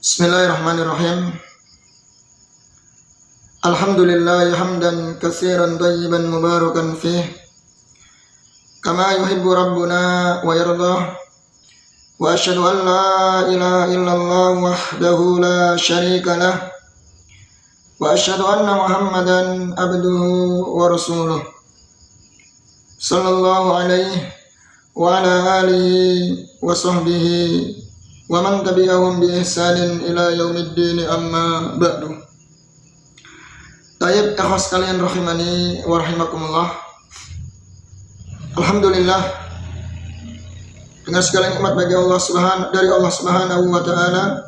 Bismillahirrahmanirrahim. Alhamdulillah hamdan katsiran thayyiban mubarakan fih kama yuhibbu rabbuna wa yardah. Wa asyhadu an la ilaha illallah wahdahu la syarika lah. Wa asyhadu anna Muhammadan abduhu wa rasuluh. Sallallahu alaihi wa ala alihi wa sahbihi wa man tabi'ahum bi ihsanin ila yaumiddin, amma ba'du. Tayyib ikhwas kalian rahimani wa rahimakumullah. Alhamdulillah, dengan segala nikmat dari Allah Subhanahu wa taala,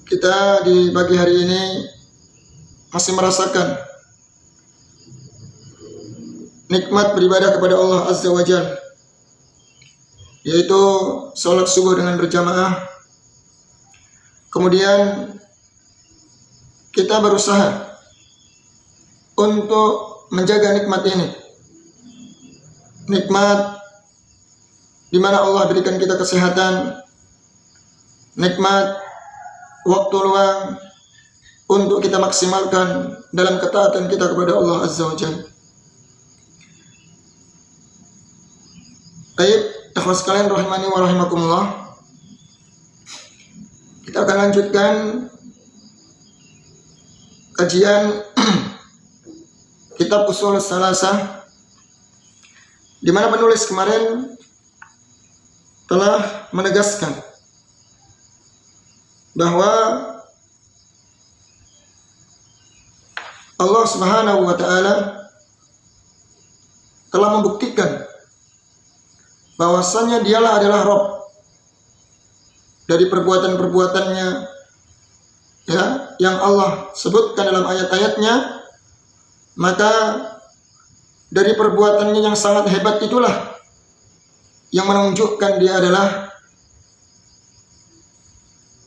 kita di pagi hari ini masih merasakan nikmat beribadah kepada Allah Azza wa Jalla, yaitu sholat subuh dengan berjamaah. Kemudian kita berusaha untuk menjaga nikmat ini, nikmat di mana Allah berikan kita kesehatan, nikmat waktu luang untuk kita maksimalkan dalam ketaatan kita kepada Allah Azza wa Jalla. Baik, ikhwas sekalian rahimani wa rahimakumullah, kita akan lanjutkan kajian kitab Ushul Salasah, di mana penulis kemarin telah menegaskan bahwa Allah Subhanahu wa taala telah membuktikan bahwasannya dialah adalah Rabb dari perbuatan-perbuatannya, ya, yang Allah sebutkan dalam ayat-ayatnya. Maka dari perbuatannya yang sangat hebat itulah yang menunjukkan dia adalah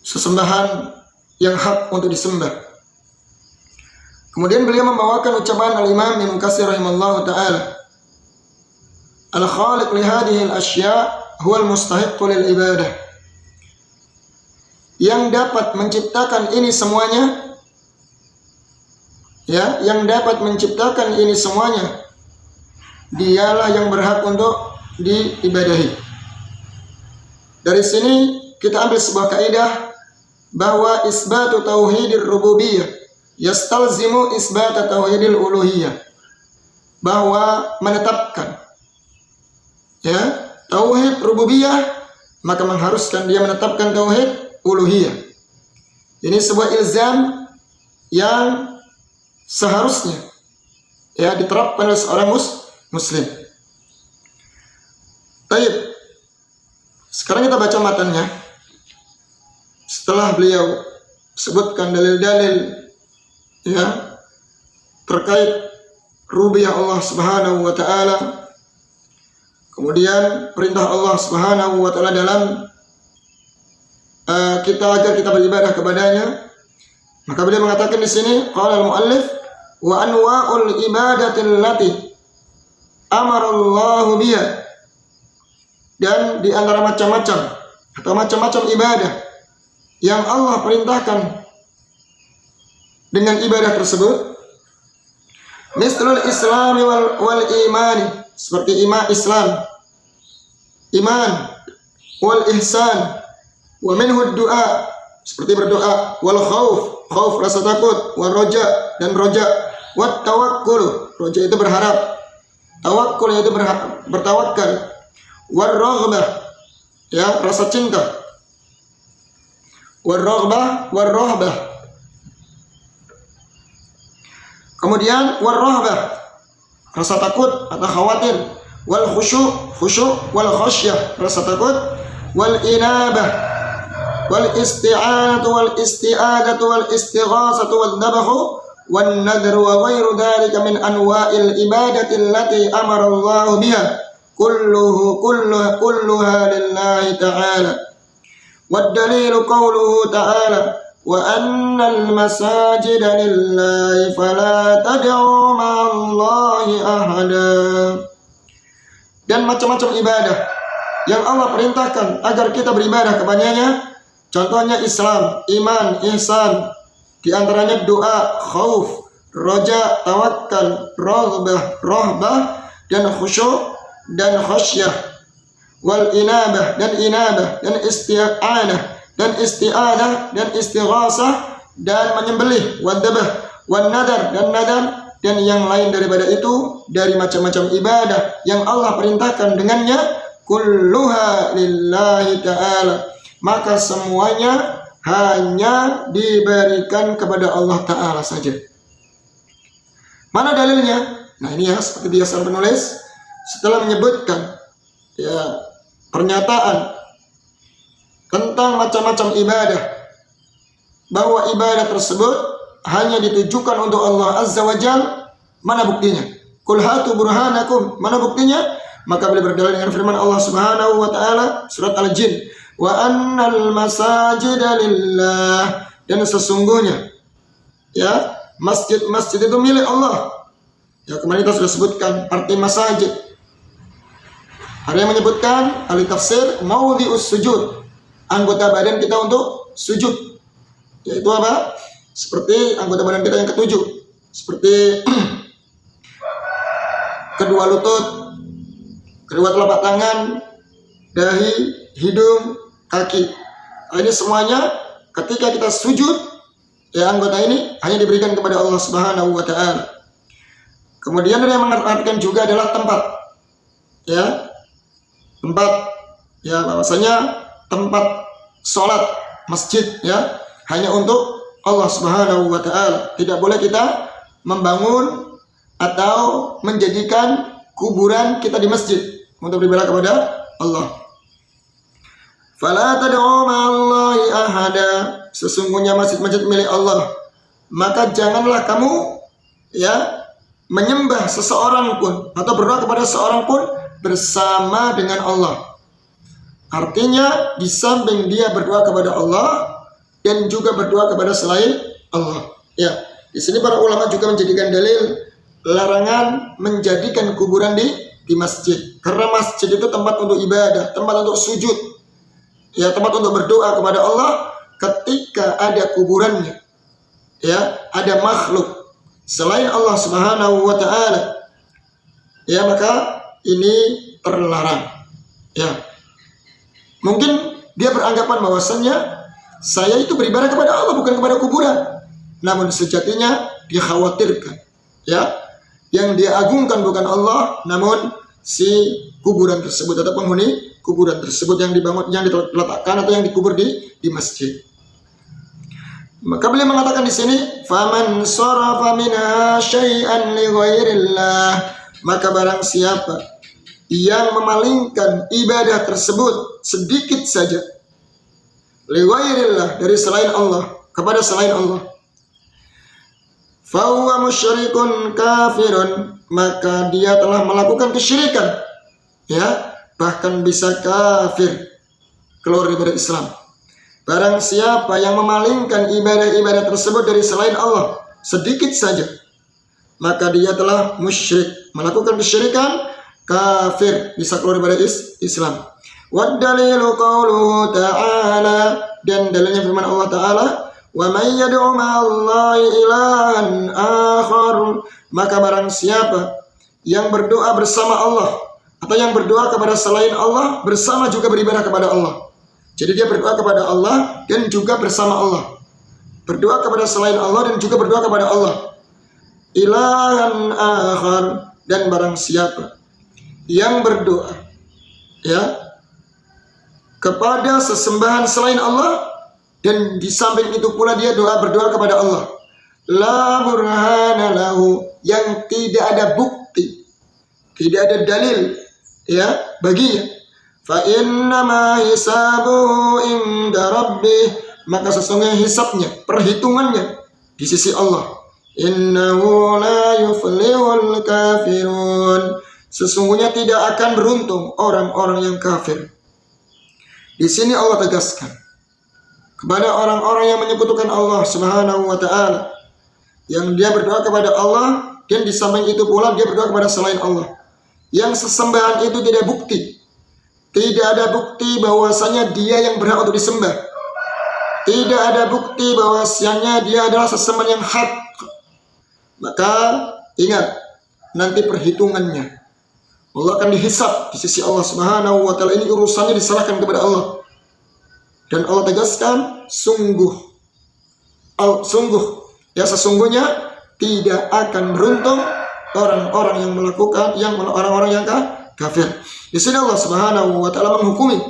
sesembahan yang hak untuk disembah. Kemudian beliau membawakan ucapan Al-Imam Ibnu Katsir rahimallahu taala, al-khaliq li hadhihi al-asya' huwa al-mustahiq lil ibadah. Yang dapat menciptakan ini semuanya, ya, yang dapat menciptakan ini semuanya, dialah yang berhak untuk diibadahi. Dari sini kita ambil sebuah kaidah bahwa isbatu tauhidir rububiyah yastalzimu isbata tauhidil uluhiyah, bahwa menetapkan, ya, tauhid rububiyah maka mengharuskan dia menetapkan tauhid uluhiyah. Ini sebuah ilzam yang seharusnya, ya, diterapkan oleh seorang muslim. Baik, sekarang kita baca matanya. Setelah beliau sebutkan dalil-dalil, ya, terkait rububiyah Allah Subhanahu wa taala, kemudian perintah Allah Subhanahu wa taala dalam kita agar kita beribadah kepadanya, maka beliau mengatakan di sini, qala al-muallif wa anwa'ul ibadatil lati amara Allah biha, dan di antara macam-macam atau macam-macam ibadah yang Allah perintahkan dengan ibadah tersebut, mislul islami wal imani, seperti Islam, iman, wal ihsan, wa minhu du'a, seperti berdoa, wal khauf rasa takut, wal roja, dan roja, wat tawakkul, roja itu berharap, tawakkul itu bertawakal, war raghbah, ya, rasa cinta, war rahbah, kemudian war rahbah, rasa takut atau khawatir, wal khusyuk wal khasyah, rasa takut, wal inabah wal isti'anatu wal isti'adatu wal istighasatu wal dhabhu wan nadru wa ghairu dhalika min anwa'il ibadati allati amara Allah biha kulluha lillahi ta'ala. Wad dalilu qawluhu ta'ala wa annal masajida lillahi fala tad'u ma'allahi ahada. Dan macam-macam ibadah yang Allah perintahkan agar kita beribadah kepadanya, Contohnya Islam, iman, ihsan. Di antaranya doa, khauf, roja, tawakkal, rohbah, dan khusyuk, dan khasyah. Wal inabah, dan isti'anah, dan isti'adah, dan istighasah, dan menyembelih, wadabah, wan nadar, dan yang lain daripada itu dari macam-macam ibadah yang Allah perintahkan dengannya, kulluha lillahi ta'ala, maka semuanya hanya diberikan kepada Allah Ta'ala saja. Mana dalilnya? Nah ini ya, seperti biasa penulis setelah menyebutkan ya pernyataan tentang macam-macam ibadah, bahwa ibadah tersebut hanya ditujukan untuk Allah Azza wa Jal. Mana buktinya? Qul hatu burhanakum, mana buktinya? Maka beliau berdalil dengan firman Allah Subhanahu wa taala surat Al-Jin, wa annal masajida lillah, dan sesungguhnya ya masjid itu milik Allah. Ya kemarin kita sudah sebutkan arti masajid. Ada yang menyebutkan ahli tafsir maudhi'us sujud, anggota badan kita untuk sujud. Yaitu apa? Seperti anggota badan kita yang ketujuh, seperti kedua lutut, kedua telapak tangan, dahi, hidung, kaki. Nah, ini semuanya ketika kita sujud, ya anggota ini hanya diberikan kepada Allah Subhanahu wa taala. Kemudian yang mengartikan juga adalah tempat. Ya. Tempat ya bahwasanya tempat sholat masjid ya hanya untuk Allah Subhanahu wa taala. Tidak boleh kita membangun atau menjadikan kuburan kita di masjid untuk beribadah kepada Allah. Fala tad'u ma'allahi ahada, sesungguhnya masjid-masjid milik Allah, maka janganlah kamu ya menyembah seseorang pun atau berdoa kepada seorang pun bersama dengan Allah. Artinya di samping dia berdoa kepada Allah dan juga berdoa kepada selain Allah. Ya, di sini para ulama juga menjadikan dalil larangan menjadikan kuburan di masjid. Karena masjid itu tempat untuk ibadah, tempat untuk sujud. Ya, tempat untuk berdoa kepada Allah ketika ada kuburannya. Ya, ada makhluk selain Allah Subhanahu wa taala. Ya, maka ini terlarang. Ya. Mungkin dia beranggapan bahwasannya saya itu beribadah kepada Allah bukan kepada kuburan. Namun sejatinya dia khawatirkan, ya, yang dia agungkan bukan Allah, namun si kuburan tersebut atau penghuni kuburan tersebut yang dibangun, yang diletakkan atau yang dikubur di masjid. Maka beliau mengatakan di sini, faman sarafa minha syai'an li ghairillah, maka barang siapa yang memalingkan ibadah tersebut sedikit saja li ghairillah, dari selain Allah kepada selain Allah, fa huwa musyrikun kafirun, maka dia telah melakukan kesyirikan, ya, bahkan bisa kafir, keluar dari Islam. Barang siapa yang memalingkan ibadah-ibadah tersebut dari selain Allah sedikit saja, maka dia telah musyrik, melakukan kesyirikan, kafir, bisa keluar dari Islam. Wad dalilu qauluhu ta'ala, dan dalilnya firman Allah Ta'ala, wa may yad'u ma'allahi ilahan akhar, maka barang siapa yang berdoa bersama Allah atau yang berdoa kepada selain Allah bersama juga beribadah kepada Allah. Jadi dia berdoa kepada Allah dan juga bersama Allah. Berdoa kepada selain Allah dan juga berdoa kepada Allah. Ilahan akhar, dan barang siapa yang berdoa ya kepada sesembahan selain Allah dan di samping itu pula dia berdoa kepada Allah, la burhana lahu, yang tidak ada bukti, tidak ada dalil ya baginya, fa innama hisabuhu inda rabbih, maka sesungguhnya hisabnya, perhitungannya di sisi Allah. Innahu la yuflihul kafirun, sesungguhnya tidak akan beruntung orang-orang yang kafir. Di sini Allah tegaskan kepada orang-orang yang menyekutukan Allah Subhanahu wa taala, yang dia berdoa kepada Allah dan di samping itu pula dia berdoa kepada selain Allah, yang sesembahan itu tidak bukti, tidak ada bukti bahwasanya dia yang berhak untuk disembah. tidak ada bukti bahwasanya dia adalah sesembahan yang hak, maka ingat nanti perhitungannya Allah akan dihisab di sisi Allah Subhanahu wa taala. Ini urusannya diserahkan kepada Allah. Dan Allah tegaskan, sesungguhnya tidak akan beruntung orang-orang yang melakukan orang-orang yang kafir. Di sini Allah Subhanahu wa taala menghukumi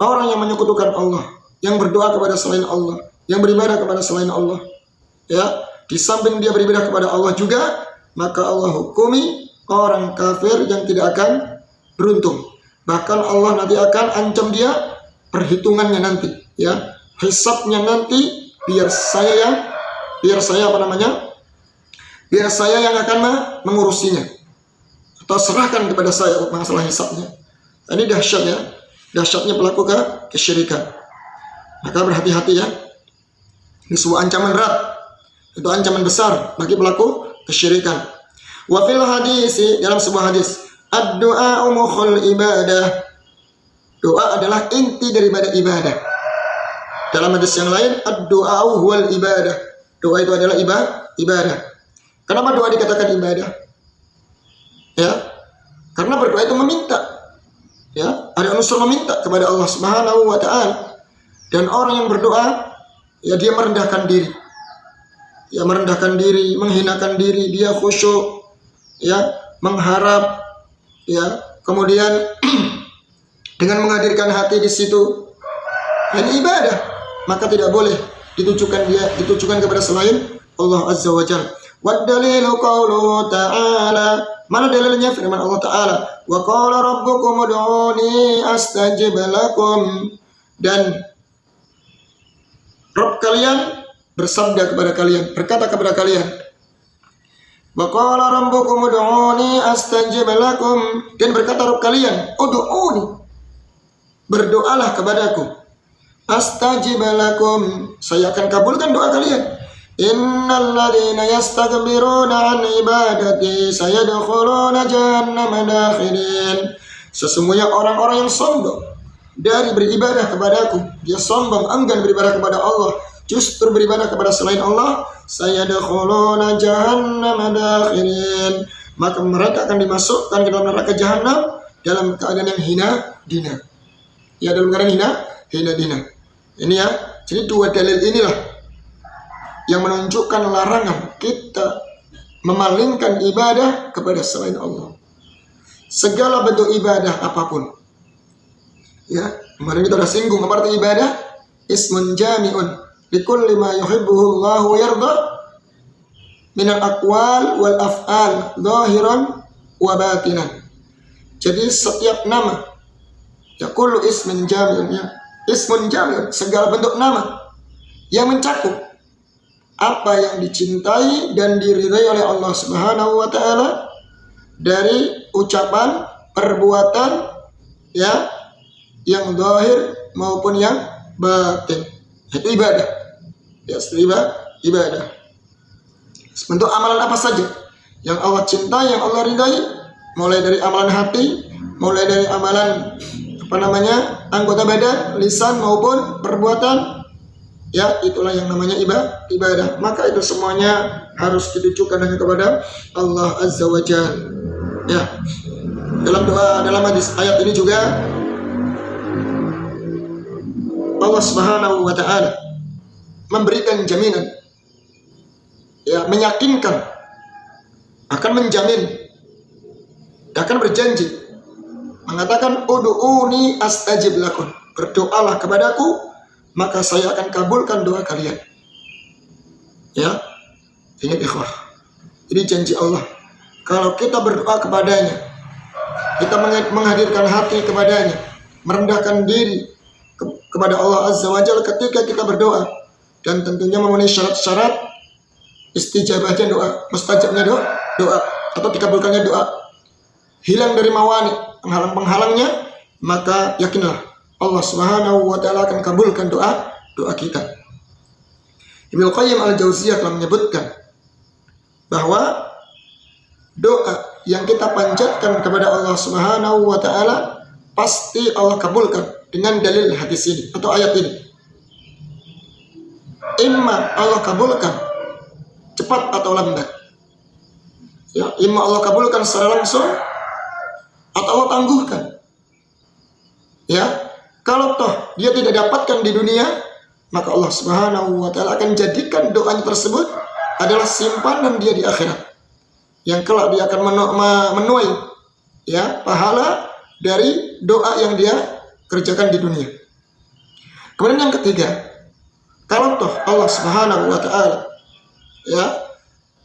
orang yang menyekutukan Allah, yang berdoa kepada selain Allah, yang beribadah kepada selain Allah. Di samping dia beribadah kepada Allah juga, maka Allah hukumi orang kafir yang tidak akan beruntung. Bahkan Allah nanti akan ancam dia perhitungannya nanti, hisabnya nanti biar saya yang akan mengurusinya, atau serahkan kepada saya masalah hisabnya. Ini dahsyatnya pelaku kesyirikan. Maka berhati-hati ya. Ini sebuah ancaman berat, itu ancaman besar bagi pelaku kesyirikan. Wa fil hadisi, dalam sebuah hadis, ad-du'a mukhul ibadah. Doa adalah inti daripada ibadah. Dalam hadis yang lain, ad-du'a huwal ibadah. Doa itu adalah ibadah. Kenapa doa dikatakan ibadah? Karena berdoa itu meminta. Ada unsur meminta kepada Allah Subhanahu wa taala. Dan orang yang berdoa, dia merendahkan diri. Menghinakan diri, dia khusyuk, mengharap, kemudian dengan menghadirkan hati di situ, ini ibadah. Maka tidak boleh ditujukan kepada selain Allah Azza wa Jalla. Wad dalilu qauluhu ta'ala, mana dalilnya? Firman Allah Ta'ala, wa qala rabbukum ud'uni astajib lakum, dan Rabb kalian bersabda kepada kalian, berkata kepada kalian, wa qala rabbukum ud'uni astajib lakum, dan berkata Rabb kalian, ud'uni, berdoalah kepadaku, astajib lakum, saya akan kabulkan doa kalian. Innal ladzina yastakbiruna an ibadati sayadkhuluna jahannama dakhirin. Sesungguhnya orang-orang yang sombong dari beribadah kepadaku, dia sombong, enggan beribadah kepada Allah, justru beribadah kepada selain Allah, sayadkhuluna jahannama dakhirin, maka mereka akan dimasukkan ke dalam neraka jahanam dalam keadaan yang hina dina. Dalam keadaan hina dina. Ini jadi dua dalil inilah yang menunjukkan larangan kita memalingkan ibadah kepada selain Allah. Segala bentuk ibadah apapun. Kemarin kita sudah singgung apa arti ibadah? Ismun jami'un likulli ma yuhibbuhu Allah wa yarda minal aqwal wal af'al zahiran wa batinan. Jadi setiap nama, kullu ismin jami'un, ismun jami'un, segala bentuk nama yang mencakup apa yang dicintai dan diridhai oleh Allah Subhanahu wa taala dari ucapan, perbuatan, yang zahir maupun yang batin. Itu ibadah. Ibadah. Bentuk amalan apa saja yang Allah cintai, yang Allah ridhai, mulai dari amalan hati, mulai dari amalan anggota badan, lisan maupun perbuatan, itulah yang namanya ibadah. Maka itu semuanya harus ditujukan hanya kepada Allah Azza wa Jalla. Dalam hadis ayat ini juga Allah Subhanahu wa taala memberikan jaminan, meyakinkan, akan menjamin, akan berjanji, mengatakan ud'uni astajib lakum, berdoalah kepadaku maka saya akan kabulkan doa kalian. Ingat ikhwah, ini janji Allah. Kalau kita berdoa kepadanya, kita menghadirkan hati kepadanya, merendahkan diri kepada Allah Azza wa Jalla ketika kita berdoa, dan tentunya memenuhi syarat-syarat istijabahnya doa, mustajabnya doa, atau dikabulkannya doa, hilang dari mawani, penghalang-penghalangnya, maka yakinlah Allah Subhanahu wa taala akan kabulkan doa kita. Ibnu Qayyim al-Jauziyah telah menyebutkan bahwa doa yang kita panjatkan kepada Allah Subhanahu wa taala pasti Allah kabulkan dengan dalil hadis ini atau ayat ini. imma Allah kabulkan cepat atau lambat. Ya, imma Allah kabulkan secara langsung atau Allah tangguhkan. Ya, kalau toh dia tidak dapatkan di dunia, maka Allah Subhanahu wa taala akan jadikan doanya tersebut adalah simpanan dia di akhirat, yang kelak dia akan menuai ya pahala dari doa yang dia kerjakan di dunia. Kemudian yang ketiga, kalau toh Allah Subhanahu wa taala ya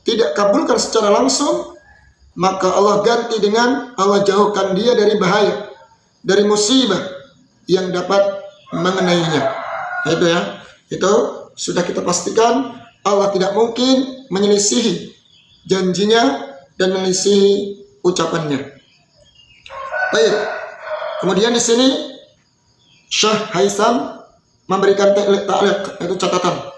tidak kabulkan secara langsung, maka Allah ganti dengan Allah jauhkan dia dari bahaya, dari musibah yang dapat mengenainya. Itu ya, itu sudah kita pastikan Allah tidak mungkin menyelisihi janjinya dan menyelisihi ucapannya. Baik. Kemudian di sini Syekh Haisam memberikan ta'liq, yaitu catatan.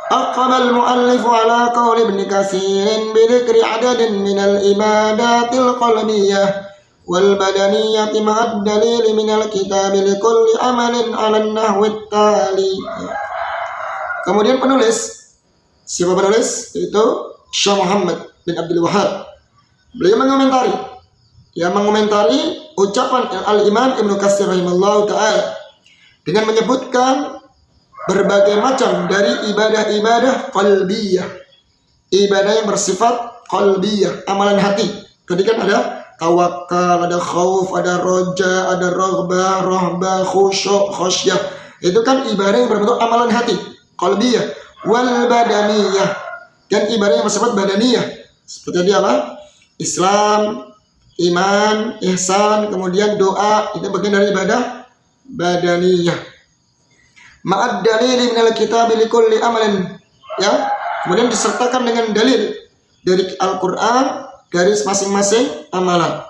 Aqbal muallif ala qauli Ibnu Katsir bi dzikri adadin min al-ibadatil qalbiyyah wal badaniyyah ma'ad dalil min al-kitab li kulli amalin 'ala an-nahwi tali. Kemudian penulis, siapa penulis? Itu Syekh Muhammad bin Abdul Wahhab. Beliau mengomentari ucapan Al-Imam Ibnu Katsir rahimahullahu taala dengan menyebutkan berbagai macam dari ibadah-ibadah qalbiyah, ibadah yang bersifat qalbiyah, amalan hati. Tadi kan ada tawakal, ada khauf, ada roja, ada raghbah, rahbah, khusyuk, khosyah. Itu kan ibadah yang berbentuk amalan hati, qalbiyah. Wal badaniyah, dan ibadah yang bersifat badaniyah. Seperti apa? Islam, iman, ihsan, kemudian doa, itu bagian dari ibadah badaniyah. Ma'ad dalil minal kitab li kulli amalin, ya. Kemudian disertakan dengan dalil dari Al-Qur'an dari masing-masing amalan.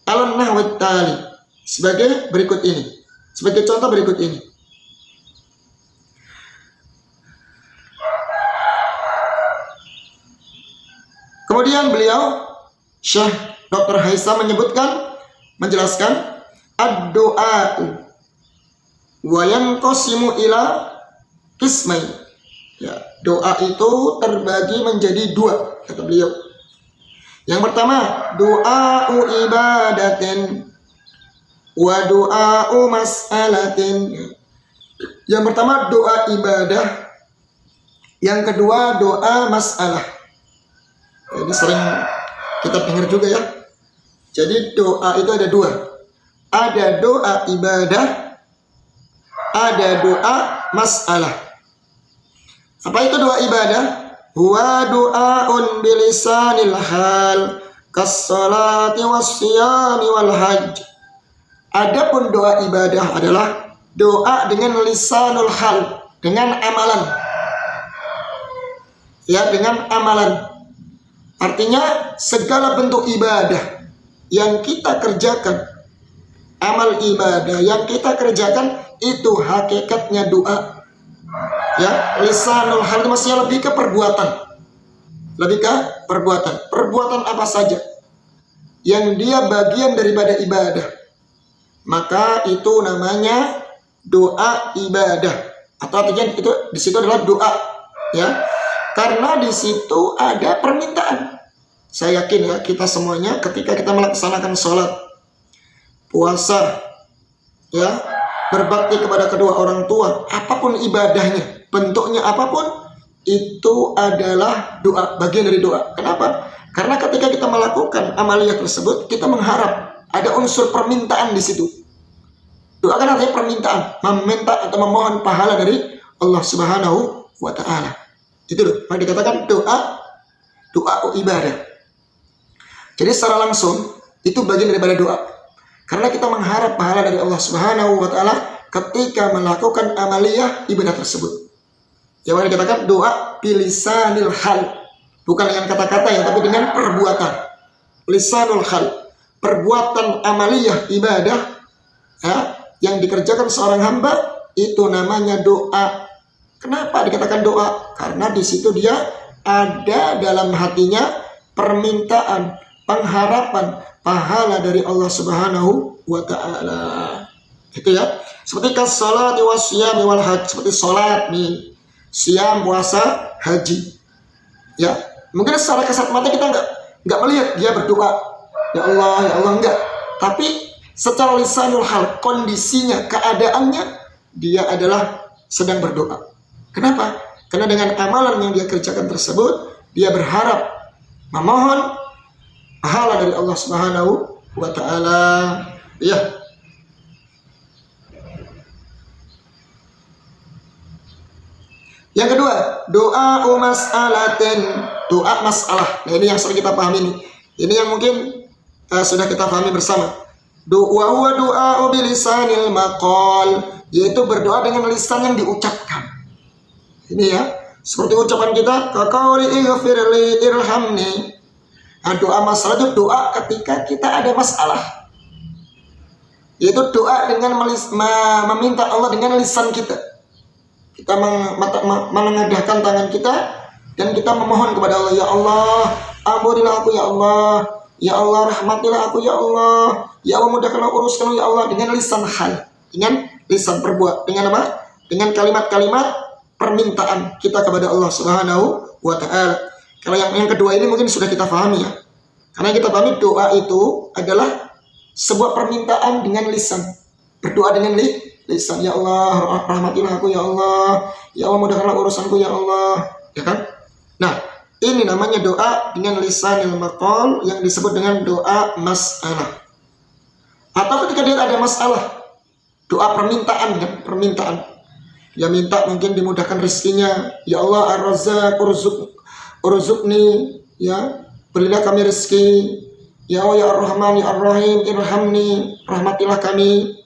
Al-nahwi tali, sebagai berikut ini. Sebagai contoh berikut ini. Kemudian beliau Syekh Dr. Haisam menjelaskan ad-du'a'u wa yanqasimu ila qismain. Ya, doa itu terbagi menjadi dua, kata beliau. Yang pertama, du'a'u ibadatin wa du'a'u mas'alatin. Yang pertama doa ibadah, yang kedua doa masalah. Ini sering kita dengar juga ya. Jadi doa itu ada dua. Ada doa ibadah, ada doa masalah. Apa itu doa ibadah? Huwa du'aun bilisanil hal kas-salati was-siyami wal hajj. Adapun doa ibadah adalah doa dengan lisanul hal, dengan amalan. Ya, dengan amalan. Artinya segala bentuk ibadah yang kita kerjakan, amal ibadah yang kita kerjakan itu hakikatnya doa. Ya, lisanul hal maksudnya lebih ke perbuatan. Lebih ke perbuatan. Perbuatan apa saja yang dia bagian daripada ibadah, maka itu namanya doa ibadah. Atau artinya itu di situ adalah doa, ya. Karena di situ ada permintaan. Saya yakin ya, kita semuanya ketika kita melaksanakan sholat, puasa, ya, berbakti kepada kedua orang tua, apapun ibadahnya, bentuknya apapun, itu adalah doa, bagian dari doa. Kenapa? Karena ketika kita melakukan amaliyah tersebut, kita mengharap ada unsur permintaan di situ. Doa kan artinya permintaan, meminta atau memohon pahala dari Allah Subhanahu wa taala. Itu loh, maka dikatakan doa ibadah. Jadi secara langsung itu bagian daripada doa. Karena kita mengharap pahala dari Allah Subhanahu wa taala ketika melakukan amaliyah ibadah tersebut. Ya, maka dikatakan doa bilisanil hal. Bukan dengan kata-kata ya, tapi dengan perbuatan. Lisanul hal, perbuatan amaliyah ibadah ya, yang dikerjakan seorang hamba itu namanya doa. Kenapa dikatakan doa? Karena di situ dia ada dalam hatinya permintaan, pengharapan pahala dari Allah Subhanahu wa taala. Itu ya. Seperti kas-shalati was-siyami wal hajj, seperti salat nih. siam, puasa, haji. Ya, mungkin secara kasat mata kita nggak melihat dia berdoa, ya Allah enggak. Tapi secara lisanul hal, kondisinya, keadaannya, dia adalah sedang berdoa. Kenapa? Karena dengan amalan yang dia kerjakan tersebut, dia berharap memohon pahala dari Allah Subhanahu wa ta'ala. Ya. Yang kedua, doa mas'alatin, doa masalah. Nah, ini yang sering kita pahami nih. Ini yang mungkin sudah kita pahami bersama. Doa bilisanil maqal, yaitu berdoa dengan lisan yang diucapkan. Ini ya, seperti ucapan kita, kaqauli ighfirli irhamni. Nah, doa masalah itu doa ketika kita ada masalah. Yaitu doa dengan meminta Allah dengan lisan kita. Kita menengadahkan tangan kita dan kita memohon kepada Allah, ya Allah, ampunilah aku ya Allah. Ya Allah, rahmatilah aku ya Allah. Ya Allah, mudahkanlah uruskanlah ya Allah, dengan lisan hal, dengan lisan perbuat, dengan apa? Dengan kalimat-kalimat permintaan kita kepada Allah Subhanahu wa ta'ala. Kalau yang kedua ini mungkin sudah kita pahami ya. Karena kita pahami doa itu adalah sebuah permintaan dengan lisan. Berdoa dengan lisan, ya Allah, rahmatilah aku ya Allah. Ya Allah, mudahkanlah urusanku ya Allah. Ya kan? Nah, ini namanya doa dengan lisanil maqal yang disebut dengan doa masalah. Atau ketika dia ada masalah, doa permintaan kan, permintaan. Dia minta mungkin dimudahkan rezekinya. Ya Allah, ar-razzaq urzuqni, ya, berilah kami rezeki. Ya Allah, ya ar-rahman, ya ar-rahim, irhamni, rahmatilah kami.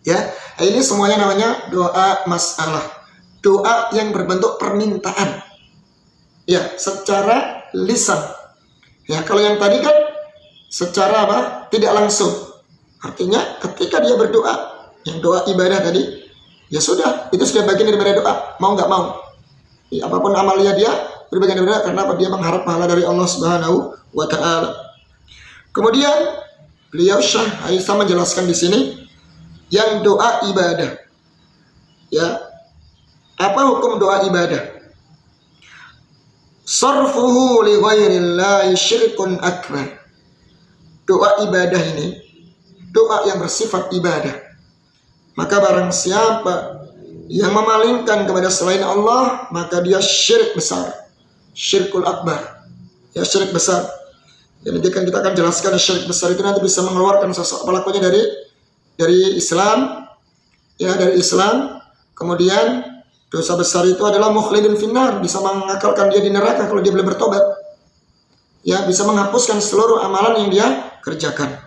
Ya, ini semuanya namanya doa masalah. Doa yang berbentuk permintaan. Ya, secara lisan. Ya, kalau yang tadi kan secara apa? Tidak langsung. Artinya ketika dia berdoa, yang doa ibadah tadi, ya sudah, itu sudah bagian daripada doa. Mau nggak mau. Ya, apapun amalia dia berbagian dari doa karena apa? Dia mengharap pahala dari Allah Subhanahu wa ta'ala. Kemudian beliau Syekh Aisyah menjelaskan di sini yang doa ibadah. Ya. Apa hukum doa ibadah? Sarfuhu li ghairillahi syirkun akbar. Doa ibadah ini doa yang bersifat ibadah. Maka barang siapa yang memalingkan kepada selain Allah, maka dia syirik besar. Syirkul akbar. Ya, syirik besar. Ya, nanti kan kita akan jelaskan syirik besar itu nanti bisa mengeluarkan pelakunya dari Islam. Ya, dari Islam. Kemudian dosa besar itu adalah mukhlidun finnar, bisa mengakalkan dia di neraka kalau dia belum bertobat. Ya, bisa menghapuskan seluruh amalan yang dia kerjakan.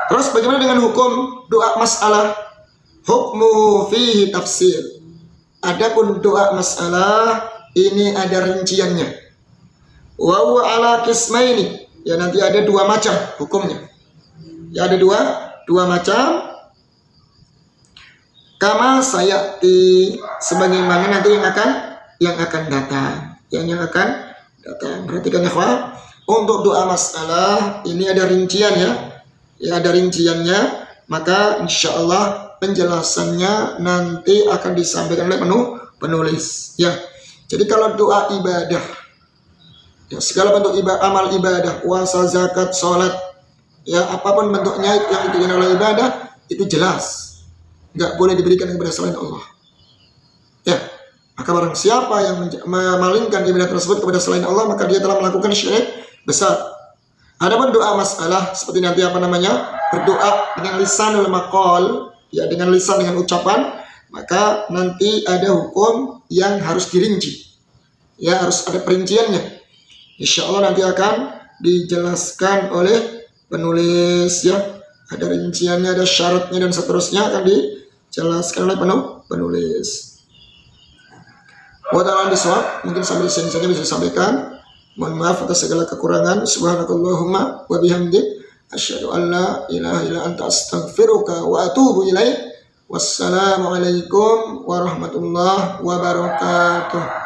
Terus bagaimana dengan hukum doa masalah? Hukmu fihi tafsir. Adapun doa masalah ini ada rinciannya. Wa huwa ala qismaini. Ya, nanti ada dua macam hukumnya. Ya, ada dua macam. Kama sayati, sebagaimana nanti yang akan datang. Yang akan datang. Perhatikan ikhwah, untuk doa masalah ini ada rincian ya. Ya, ada rinciannya. Maka insya Allah penjelasannya nanti akan disampaikan oleh penulis. Ya. Jadi kalau doa ibadah, ya, segala bentuk amal ibadah, puasa, zakat, sholat, ya, apapun bentuknya yang ditunjukkan oleh ibadah itu jelas. Nggak boleh diberikan kepada selain Allah. Ya, maka barang siapa yang memalingkan ibadah tersebut kepada selain Allah, maka dia telah melakukan syirik besar. Adapun doa masalah seperti nanti berdoa dengan lisanul maqal, ya, dengan lisan, dengan ucapan, maka nanti ada hukum yang harus dirinci. Ya, harus ada perinciannya. Insya Allah nanti akan dijelaskan oleh penulis, ya. Ada rinciannya, ada syaratnya dan seterusnya akan dijelaskan oleh penulis. Wa ta'ala bisawab, mungkin sampai di sini saja bisa disampaikan. Mohon maaf atas segala kekurangan. Subhanakallahumma wa bihamdik, asyhadu an la ilaha illa anta astaghfiruka wa atubu ilaik. Wassalamualaikum warahmatullahi wabarakatuh.